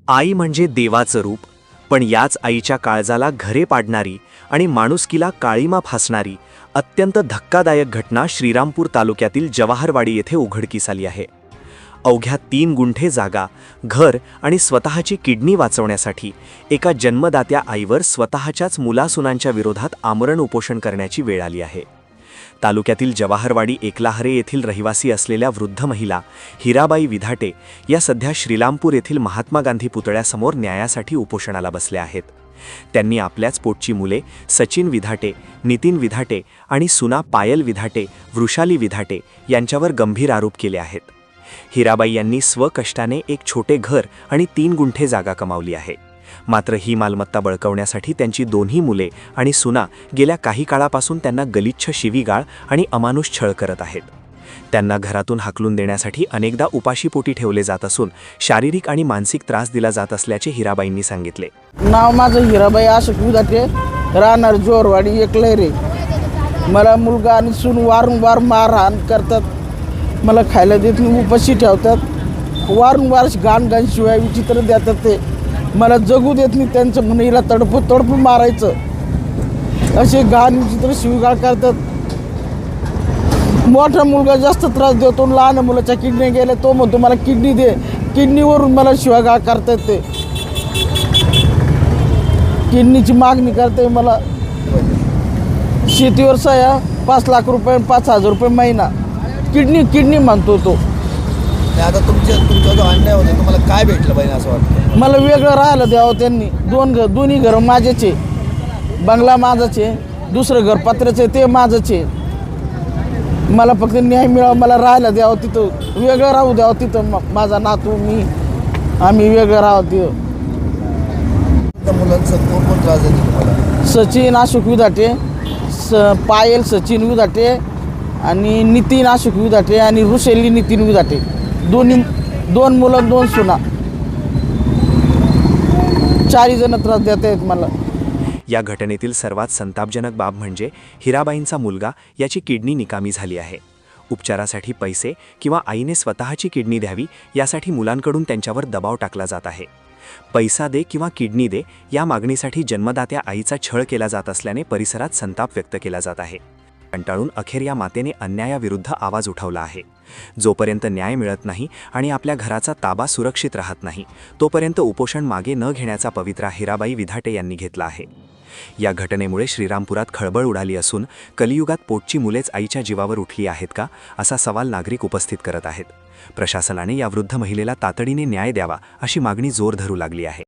आई म्हणजे देवाचं रूप, पण याच आईच्या काळजाला घरे पाडणारी आणि माणुसकीला काळीमा फासणारी अत्यंत धक्कादायक घटना श्रीरामपूर तालुक्यातील जवाहरवाडी येथे उघडकीस आली आहे. अवघ्या 3 गुंठे जागा, घर आणि स्वतःची किडनी वाचवण्यासाठी एका जन्मदात्या आईवर स्वतःच्याच मुलासुनांच्या विरोधात आमरण उपोषण करण्याची वेळ आली आहे. तालुक्यातील जवाहरवाडी एकलाहरे येथील रहिवासी असलेल्या वृद्ध महिला हिराबाई विधाटे या सध्या श्रीरामपूर येथील महात्मा गांधी पुतळ्यासमोर न्यायासाठी उपोषणाला बसल्या आहेत. त्यांनी आपल्याच पोटची मुले सचिन विधाटे, नितीन विधाटे आणि सुना पायल विधाटे, वृषाली विधाटे यांच्यावर गंभीर आरोप केले आहेत. हिराबाई यांनी स्वकष्टाने एक छोटे घर आणि 3 गुंठे जागा कमावली आहे. मात्र ही मालमत्ता बळकावण्यासाठी त्यांची दोन्ही मुले आणि सुना गेल्या काही काळापासून त्यांना गलिच्छ शिवीगाळ आणि अमानुष छळ करत आहेत. त्यांना घरातून हाकलून देण्यासाठी अनेकदा उपाशीपोटी ठेवले जात असून शारीरिक आणि मानसिक त्रास दिला जात असल्याचे हिराबाईंनी सांगितले. नाव माझं हिराबाई अशोक विधाटे, राहणार जोरवाडी एकलहरे. मला मुलगा आणि सून वारंवार मारहाण करतात. मला खायला देत नाही, उपाशी ठेवतात. वारंवार घाण शिवाय विचित्र देतात. ते मला जगू देत नाही. त्यांचं म्हणून हिला तडपू मारायचं असे घाण विचित्र शिवीगाळ करतात. मोठा मुलगा जास्त त्रास देतो. लहान मुलाच्या किडनी गेल्या, तो म्हणतो मला किडनी दे. किडनीवरून मला शिवीगाळ करतात. ते किडनीची मागणी करते. मला शेतीवर सह्या 5 लाख रुपये 5,000 रुपये महिना. किडनी म्हणतो तो. आता तुमचा जो अन्याय होता तुम्हाला काय भेटलं पाहिजे असं वाटतं? मला वेगळं राहायला द्यावं त्यांनी. दोन्ही घरं माझ्याचे. बंगला माझाचे, दुसरं घर पत्र्याचे ते माझंचे. मला फक्त न्याय मिळावा, मला राहायला द्यावं तिथं. वेगळं राहू द्यावं तिथं. माझा नातू मी आम्ही वेगळं राहावं तिथं. मुलांचं कोण त्रास देते तुम्हाला? सचिन अशोक विधाटे, पायल सचिन विधाटे आणि नितीन अशोक विधाटे आणि वृषाली नितीन विधाटे. 2 मुलं 2 सुना. 4 जण त्रास देत आहेत मला. या घटनेतील सर्वात संतापजनक बाब म्हणजे हिराबाईंचा मुलगा याची किडनी निकामी झाली आहे. उपचारासाठी पैसे किंवा आईने स्वतःची किडनी द्यावी यासाठी मुलांकडून त्यांच्यावर दबाव टाकला जात आहे. पैसा दे किंवा किडनी दे या मागणीसाठी जन्मदात्या आईचा छळ केला जात असल्याने परिसरात संताप व्यक्त केला जात आहे. कंटाळून अखेर या मातेने अन्यायाविरुद्ध आवाज उठवला आहे. जोपर्यंत न्याय मिळत नाही आणि आपल्या घराचा ताबा सुरक्षित राहत नाही तोपर्यंत उपोषण मागे न घेण्याचा पवित्रा हिराबाई विधाटे यांनी घेतला आहे. या घटनेमुळे श्रीरामपुरात खळबळ उडाली असून कलियुगात पोटची मुलेच आईच्या जीवावर उठली आहेत का असा सवाल नागरिक उपस्थित करत आहेत. प्रशासनाने या वृद्ध महिलेला तातडीने न्याय द्यावा अशी मागणी जोर धरू लागली आहे.